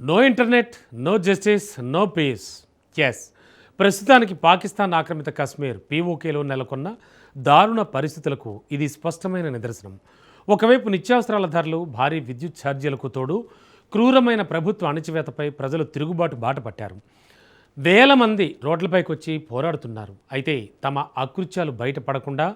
No internet, no justice, no peace. Yes, ప్రస్తుతానికి పాకిస్తాన్ ఆక్రమిత కశ్మీర్ పీఓకేలో నెలకొన్న దారుణ పరిస్థితులకు ఇది స్పష్టమైన నిదర్శనం. ఒకవైపు నిత్యావసరాల ధరలు, భారీ విద్యుత్ ఛార్జీలకు తోడు క్రూరమైన ప్రభుత్వ అణచివేతపై ప్రజలు తిరుగుబాటు బాట పట్టారు. వేల మంది రోడ్లపైకి వచ్చి పోరాడుతున్నారు. అయితే తమ అకృత్యాలు బయటపడకుండా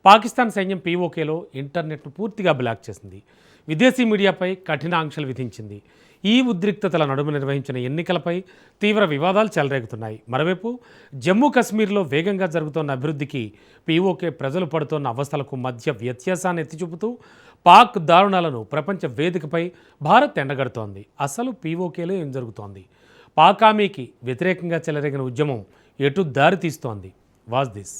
పాకిస్తాన్ సైన్యం పీఓకేలో ఇంటర్నెట్ను పూర్తిగా బ్లాక్ చేసింది. విదేశీ మీడియాపై కఠిన ఆంక్షలు విధించింది. ఈ ఉద్రిక్తతల నడుమ నిర్వహించిన ఎన్నికలపై తీవ్ర వివాదాలు చెలరేగుతున్నాయి. మరోవైపు జమ్మూ కశ్మీర్లో వేగంగా జరుగుతున్న అభివృద్ధికి పీఓకే ప్రజలు పడుతున్న అవస్థలకు మధ్య వ్యత్యాసాన్ని ఎత్తిచూపుతూ పాక్ దారుణాలను ప్రపంచ వేదికపై భారత్ ఎండగడుతోంది. అసలు పీఓకేలో ఏం జరుగుతోంది? పాక్ హామీకి వ్యతిరేకంగా చెలరేగిన ఉద్యమం ఎటు దారి తీస్తోంది? Watch this.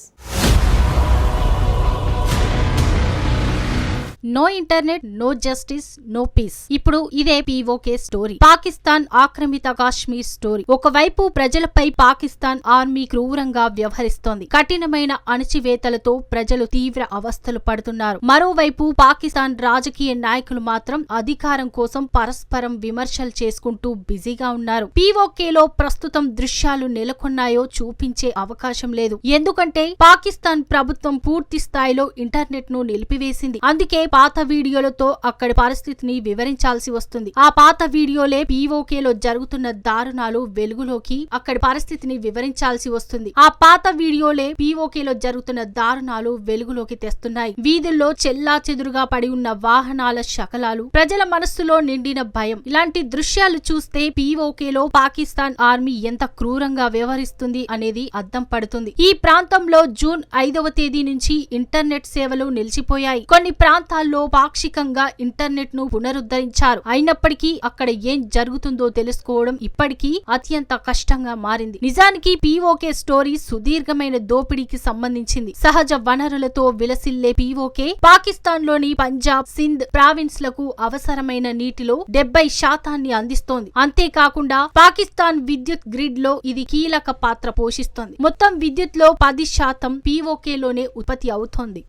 No internet, no justice, no peace. ఇప్పుడు ఇదే పీఓకే స్టోరీ. పాకిస్తాన్ ఆక్రమిత కాశ్మీర్ స్టోరీ. ఒకవైపు ప్రజలపై పాకిస్తాన్ ఆర్మీ క్రూరంగా వ్యవహరిస్తోంది. కఠినమైన అణచివేతలతో ప్రజలు తీవ్ర అవస్థలు పడుతున్నారు. మరోవైపు పాకిస్తాన్ రాజకీయ నాయకులు మాత్రం అధికారం కోసం పరస్పరం విమర్శలు చేసుకుంటూ బిజీగా ఉన్నారు. పీఓకేలో ప్రస్తుతం దృశ్యాలు నెలకొన్నాయో చూపించే అవకాశం లేదు. ఎందుకంటే పాకిస్తాన్ ప్రభుత్వం పూర్తి స్థాయిలో ఇంటర్నెట్ ను నిలిపివేసింది. అందుకే పాత వీడియోలతో అక్కడి పరిస్థితిని వివరించాల్సి వస్తుంది. ఆ పాత వీడియోలే పీఓకేలో జరుగుతున్న దారుణాలు వెలుగులోకి అక్కడి పరిస్థితిని వివరించాల్సి వస్తుంది. ఆ పాత వీడియోలే పీఓకేలో జరుగుతున్న దారుణాలు వెలుగులోకి తెస్తున్నాయి. వీధుల్లో చెల్లా చెదురుగా పడి ఉన్న వాహనాల శకలాలు, ప్రజల మనస్సులో నిండిన భయం. ఇలాంటి దృశ్యాలు చూస్తే పీఓకేలో పాకిస్తాన్ ఆర్మీ ఎంత క్రూరంగా వ్యవహరిస్తుంది అనేది అద్దం పడుతుంది. ఈ ప్రాంతంలో జూన్ 5వ తేదీ నుంచి ఇంటర్నెట్ సేవలు నిలిచిపోయాయి. కొన్ని ప్రాంతాల్లో పాక్షికంగా ఇంటర్నెట్ ను పునరుద్ధరించారు. అయినప్పటికీ అక్కడ ఏం జరుగుతుందో తెలుసుకోవడం ఇప్పటికీ అత్యంత కష్టంగా మారింది. నిజానికి పీఓకే స్టోరీ సుదీర్ఘమైన దోపిడీకి సంబంధించింది. సహజ వనరులతో విలసిల్లే పీఓకే పాకిస్తాన్ లోని పంజాబ్, సింధ్ ప్రావిన్స్ లకు అవసరమైన నీటిలో 70% అందిస్తోంది. అంతేకాకుండా పాకిస్తాన్ విద్యుత్ గ్రిడ్ లో ఇది కీలక పాత్ర పోషిస్తోంది. మొత్తం విద్యుత్ లో 10% పీఓకేలోనే ఉత్పత్తి అవుతోంది.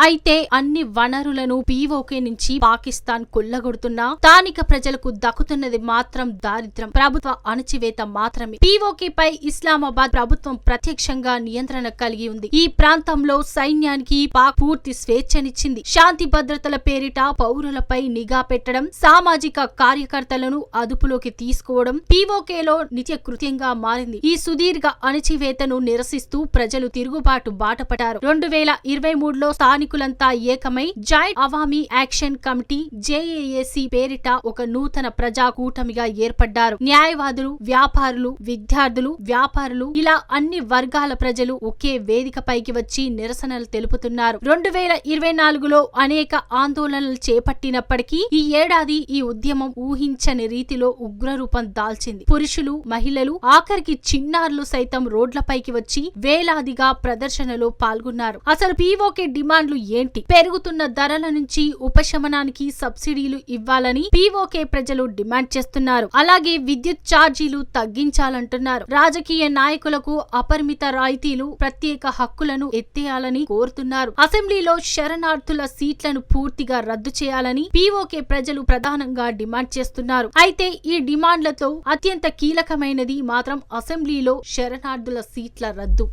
అయితే అన్ని వనరులను పీఓకే నుంచి పాకిస్తాన్ కొల్లగొడుతున్నా స్థానిక ప్రజలకు దక్కుతున్నది మాత్రం దారిద్ర్యం, ప్రభుత్వ అణచివేత మాత్రమే. పీఓకేపై ఇస్లామాబాద్ ప్రభుత్వం ప్రత్యక్షంగా నియంత్రణ కలిగి ఉంది. ఈ ప్రాంతంలో సైన్యానికి పాక్ పూర్తి స్వేచ్ఛనిచ్చింది. శాంతి భద్రతల పేరిట పౌరులపై నిఘా పెట్టడం, సామాజిక కార్యకర్తలను అదుపులోకి తీసుకోవడం పీఓకేలో నిత్య కృత్యంగా మారింది. ఈ సుదీర్ఘ అణచివేతను నిరసిస్తూ ప్రజలు తిరుగుబాటు బాటపట్టారు. 2023లో స్థానిక లంతా ఏకమై joint Awami action committee JAAC పేరిట ఒక నూతన ప్రజా కూటమిగా ఏర్పడ్డారు. న్యాయవాదులు, వ్యాపారులు, విద్యార్థులు, వ్యాపారులు ఇలా అన్ని వర్గాల ప్రజలు ఒకే వేదికపైకి వచ్చి నిరసనలు తెలుపుతున్నారు. 2024లో అనేక ఆందోళనలు చేపట్టినప్పటికీ ఈ ఏడాది ఈ ఉద్యమం ఊహించని రీతిలో ఉగ్రరూపం దాల్చింది. పురుషులు, మహిళలు, ఆఖరికి చిన్నారులు సైతం రోడ్లపైకి వచ్చి వేలాదిగా ప్రదర్శనలో పాల్గొన్నారు. అసలు పీఓకే డిమాండ్లు ఏంటి? పెరుగుతున్న ధరల నుంచి ఉపశమనానికి సబ్సిడీలు ఇవ్వాలని పీఓకే ప్రజలు డిమాండ్ చేస్తున్నారు. అలాగే విద్యుత్ ఛార్జీలు తగ్గించాలంటున్నారు. రాజకీయ నాయకులకు అపరిమిత రాయితీలు, ప్రత్యేక హక్కులను ఎత్తేయాలని కోరుతున్నారు. అసెంబ్లీలో శరణార్థుల సీట్లను పూర్తిగా రద్దు చేయాలని పీఓకే ప్రజలు ప్రధానంగా డిమాండ్ చేస్తున్నారు. అయితే ఈ డిమాండ్లతో అత్యంత కీలకమైనది మాత్రం అసెంబ్లీలో శరణార్థుల సీట్ల రద్దు.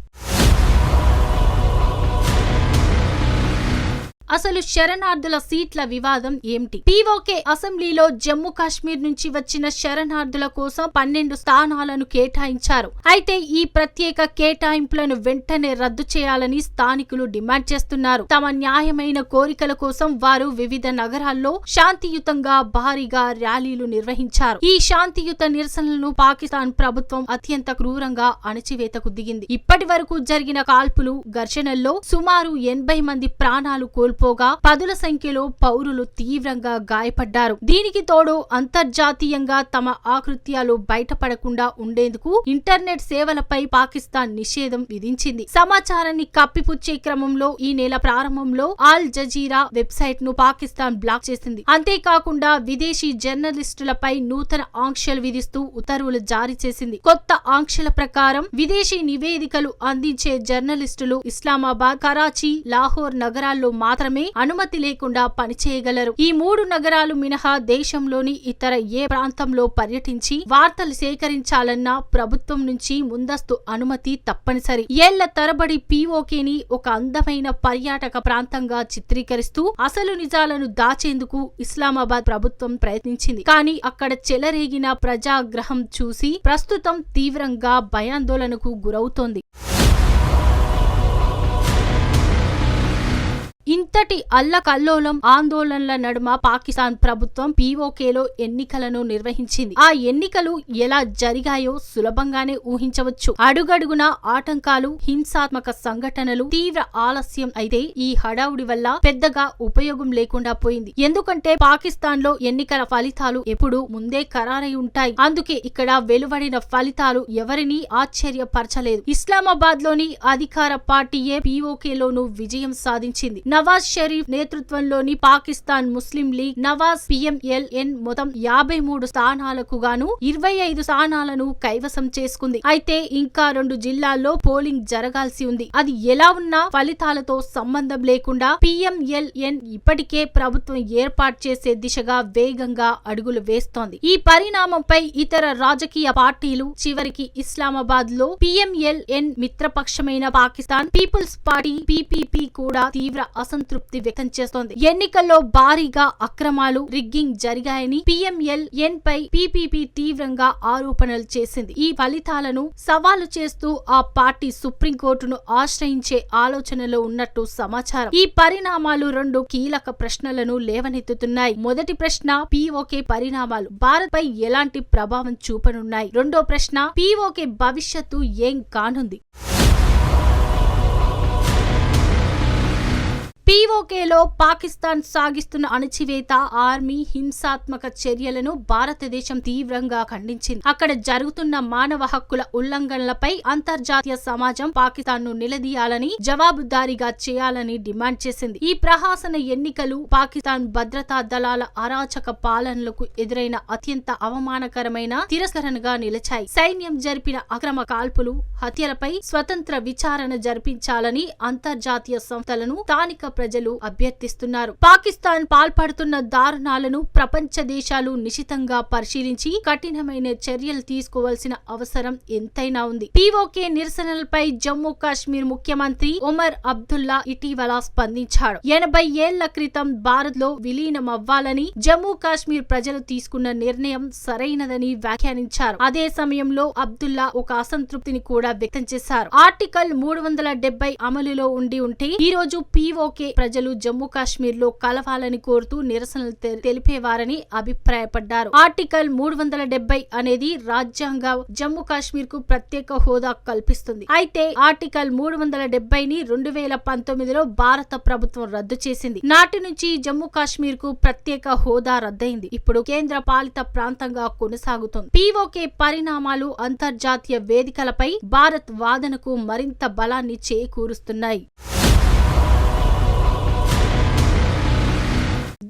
అసలు శరణార్థుల సీట్ల వివాదం ఏమిటి? పీఓకే అసెంబ్లీలో జమ్మూ కాశ్మీర్ నుంచి వచ్చిన శరణార్థుల కోసం 12 స్థానాలను కేటాయించారు. అయితే ఈ ప్రత్యేక కేటాయింపులను వెంటనే రద్దు చేయాలని స్థానికులు డిమాండ్ చేస్తున్నారు. తమ న్యాయమైన కోరికల కోసం వారు వివిధ నగరాల్లో శాంతియుతంగా భారీగా ర్యాలీలు నిర్వహించారు. ఈ శాంతియుత నిరసనలను పాకిస్తాన్ ప్రభుత్వం అత్యంత క్రూరంగా అణచివేతకు దిగింది. ఇప్పటి వరకు జరిగిన కాల్పులు, ఘర్షణల్లో సుమారు 80 మంది ప్రాణాలు కోల్పోగా పదుల సంఖ్యలో పౌరులు తీవ్రంగా గాయపడ్డారు. దీనికి తోడు అంతర్జాతీయంగా తమ ఆకృత్యాలు బయటపడకుండా ఉండేందుకు ఇంటర్నెట్ సేవలపై పాకిస్తాన్ నిషేధం విధించింది. సమాచారాన్ని కప్పిపుచ్చే క్రమంలో ఈ నెల ప్రారంభంలో ఆల్ జజీరా వెబ్సైట్ ను పాకిస్తాన్ బ్లాక్ చేసింది. అంతేకాకుండా విదేశీ జర్నలిస్టులపై నూతన ఆంక్షలు విధిస్తూ ఉత్తర్వులు జారీ చేసింది. కొత్త ఆంక్షల ప్రకారం విదేశీ నివేదికలు అందించే జర్నలిస్టులు ఇస్లామాబాద్, కరాచీ, లాహోర్ నగరాల్లో మాత్రమే మాత్రమే అనుమతి లేకుండా పనిచేయగలరు. ఈ 3 నగరాలు మినహా దేశంలోని ఇతర ఏ ప్రాంతంలో పర్యటించి వార్తలు సేకరించాలన్నా ప్రభుత్వం నుంచి ముందస్తు అనుమతి తప్పనిసరి. ఏళ్ల తరబడి పీఓకేని ఒక అందమైన పర్యాటక ప్రాంతంగా చిత్రీకరిస్తూ అసలు నిజాలను దాచేందుకు ఇస్లామాబాద్ ప్రభుత్వం ప్రయత్నించింది. కానీ అక్కడ చెలరేగిన ప్రజాగ్రహం చూసి ప్రస్తుతం తీవ్రంగా భయాందోళనకు గురవుతోంది. ఇంతటి అల్లకల్లోలం ఆందోళనల నడుమ పాకిస్తాన్ ప్రభుత్వం పీఓకేలో ఎన్నికలను నిర్వహించింది. ఆ ఎన్నికలు ఎలా జరిగాయో సులభంగానే ఊహించవచ్చు. అడుగడుగున ఆటంకాలు, హింసాత్మక సంఘటనలు, తీవ్ర ఆలస్యం. అయితే ఈ హడావుడి వల్ల పెద్దగా ఉపయోగం లేకుండా పోయింది. ఎందుకంటే పాకిస్తాన్ లో ఎన్నికల ఫలితాలు ఎప్పుడూ ముందే ఖరారై ఉంటాయి. అందుకే ఇక్కడ వెలువడిన ఫలితాలు ఎవరినీ ఆశ్చర్యపరచలేదు. ఇస్లామాబాద్ లోని అధికార పార్టీయే పీఓకేలోనూ విజయం సాధించింది. నవాజ్ షరీఫ్ నేతృత్వంలోని పాకిస్తాన్ ముస్లిం లీగ్ నవాజ్ PMLN మొత్తం 53 స్థానాలకు గాను 25 స్థానాలను కైవసం చేసుకుంది. అయితే ఇంకా 2 జిల్లాల్లో పోలింగ్ జరగాల్సి ఉంది. అది ఎలా ఉన్నా ఫలితాలతో సంబంధం లేకుండా PMLN ఇప్పటికే ప్రభుత్వం ఏర్పాటు చేసే దిశగా వేగంగా అడుగులు వేస్తోంది. ఈ పరిణామంపై ఇతర రాజకీయ పార్టీలు, చివరికి ఇస్లామాబాద్ లో PMLN మిత్రపక్షమైన పాకిస్తాన్ పీపుల్స్ పార్టీ PPP కూడా తీవ్ర అసంతృప్తి వ్యక్తం చేస్తోంది. ఎన్నికల్లో భారీగా అక్రమాలు, రిగ్గింగ్ జరిగాయని PMLN పై PPP తీవ్రంగా ఆరోపణలు చేసింది. ఈ ఫలితాలను సవాలు చేస్తూ ఆ పార్టీ సుప్రీంకోర్టును ఆశ్రయించే ఆలోచనలో ఉన్నట్టు సమాచారం. ఈ పరిణామాలు 2 కీలక ప్రశ్నలను లేవనెత్తుతున్నాయి. మొదటి ప్రశ్న, పీఓకే పరిణామాలు భారత్ పై ఎలాంటి ప్రభావం చూపనున్నాయి? రెండో ప్రశ్న, పీఓకే భవిష్యత్తు ఏం కానుంది? పీఓకేలో పాకిస్తాన్ సాగిస్తున్న అణచివేత, ఆర్మీ హింసాత్మక చర్యలను భారతదేశం తీవ్రంగా ఖండించింది. అక్కడ జరుగుతున్న మానవ హక్కుల ఉల్లంఘనలపై అంతర్జాతీయ సమాజం పాకిస్తాన్ ను నిలదీయాలని, జవాబుదారీగా చేయాలని డిమాండ్ చేసింది. ఈ ప్రహసన ఎన్నికలు పాకిస్తాన్ భద్రతా దళాల అరాచక పాలనలకు ఎదురైన అత్యంత అవమానకరమైన తిరస్కరణగా నిలిచాయి. సైన్యం జరిపిన అక్రమ కాల్పులు, హత్యలపై స్వతంత్ర విచారణ జరిపించాలని అంతర్జాతీయ సంస్థలను స్థానిక ప్రజలు అభ్యర్థిస్తున్నారు. పాకిస్తాన్ పాల్పడుతున్న దారుణాలను ప్రపంచ దేశాలు నిశితంగా పరిశీలించి కఠినమైన చర్యలు తీసుకోవాల్సిన అవసరం ఎంతైనా ఉంది. పీఓకే నిరసనలపై జమ్మూ కాశ్మీర్ ముఖ్యమంత్రి ఒమర్ అబ్దుల్లా ఇటీవల స్పందించాడు. 80 ఏళ్ల క్రితం భారత్ లో విలీనమవ్వాలని జమ్మూ కాశ్మీర్ ప్రజలు తీసుకున్న నిర్ణయం సరైనదని వ్యాఖ్యానించారు. అదే సమయంలో అబ్దుల్లా ఒక అసంతృప్తిని కూడా వ్యక్తం చేశారు. ఆర్టికల్ 370 అమలులో ఉంటే ఈ రోజు పీఓకే ప్రజలు జమ్మూ కాశ్మీర్ లో కలవాలని కోరుతూ నిరసనలు తెలిపేవారని అభిప్రాయపడ్డారు. ఆర్టికల్ 370 అనేది రాజ్యాంగ జమ్మూ కాశ్మీర్ కు ప్రత్యేక హోదా కల్పిస్తుంది. అయితే ఆర్టికల్ 370ని 2019లో భారత ప్రభుత్వం రద్దు చేసింది. నాటి నుంచి జమ్మూ కాశ్మీర్ కు ప్రత్యేక హోదా రద్దయింది. ఇప్పుడు కేంద్ర పాలిత ప్రాంతంగా కొనసాగుతోంది. పీఓకే పరిణామాలు అంతర్జాతీయ వేదికలపై భారత్ వాదనకు మరింత బలాన్ని చేకూరుస్తున్నాయి.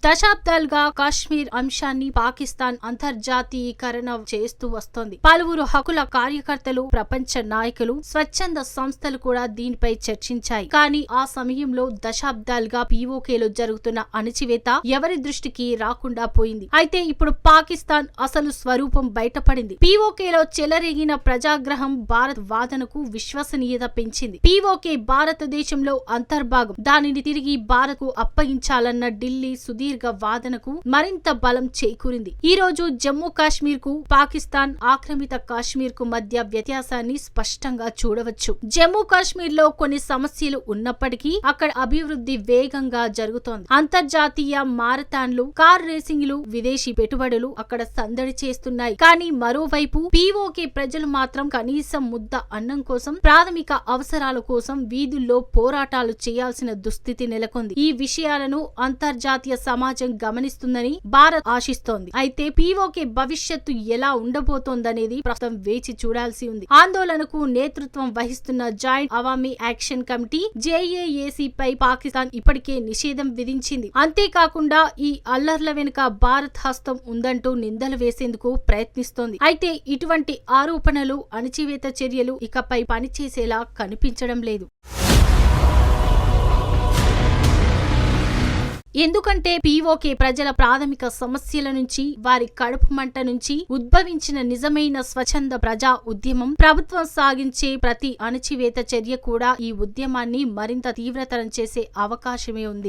దశాబ్దాలుగా కాశ్మీర్ అంశాన్ని పాకిస్తాన్ అంతర్జాతీయకరణ చేస్తూ వస్తోంది. పలువురు హక్కుల కార్యకర్తలు, ప్రపంచ నాయకులు, స్వచ్ఛంద సంస్థలు కూడా దీనిపై చర్చించాయి. కానీ ఆ సమయంలో దశాబ్దాలుగా పీఓకేలో జరుగుతున్న అణచివేత ఎవరి దృష్టికి రాకుండా పోయింది. అయితే ఇప్పుడు పాకిస్తాన్ అసలు స్వరూపం బయటపడింది. పీఓకేలో చెలరేగిన ప్రజాగ్రహం భారత్ వాదనకు విశ్వసనీయత పెంచింది. పీఓకే భారతదేశంలో అంతర్భాగం, దానిని తిరిగి భారత్ కు అప్పగించాలన్న ఢిల్లీ సుదీర్ఘ వాదనకు మరింత బలం చేకూరింది. ఈ రోజు జమ్మూ కాశ్మీర్ కు, పాకిస్తాన్ ఆక్రమిత కాశ్మీర్ కు మధ్య వ్యత్యాసాన్ని స్పష్టంగా చూడవచ్చు. జమ్మూ కాశ్మీర్ లో కొన్ని సమస్యలు ఉన్నప్పటికీ అక్కడ అభివృద్ధి వేగంగా జరుగుతోంది. అంతర్జాతీయ మారథాన్లు, కార్ రేసింగ్లు, విదేశీ పెట్టుబడులు అక్కడ సందడి చేస్తున్నాయి. కానీ మరోవైపు పీఓకే ప్రజలు మాత్రం కనీసం ముద్ద అన్నం కోసం, ప్రాథమిక అవసరాల కోసం వీధుల్లో పోరాటాలు చేయాల్సిన దుస్థితి నెలకొంది. ఈ విషయాలను అంతర్జాతీయ సమాజం గమనిస్తుందని భారత్ ఆశిస్తోంది. అయితే పీఓకే భవిష్యత్తు ఎలా ఉండబోతోందనేది ప్రస్తుతం వేచి చూడాల్సి ఉంది. ఆందోళనకు నేతృత్వం వహిస్తున్న joint Awami action committee JAAC పై పాకిస్తాన్ ఇప్పటికే నిషేధం విధించింది. అంతేకాకుండా ఈ అల్లర్ల వెనుక భారత్ హస్తం ఉందంటూ నిందలు వేసేందుకు ప్రయత్నిస్తోంది. అయితే ఇటువంటి ఆరోపణలు, అణచివేత చర్యలు ఇకపై పనిచేసేలా కనిపించడం లేదు. ఎందుకంటే పీఓకే ప్రజల ప్రాథమిక సమస్యల నుంచి, వారి కడుపు మంట నుంచి ఉద్భవించిన నిజమైన స్వచ్ఛంద ప్రజా ఉద్యమం. ప్రభుత్వం సాగించే ప్రతి అణచివేత చర్య కూడా ఈ ఉద్యమాన్ని మరింత తీవ్రతరం చేసే అవకాశమే ఉంది.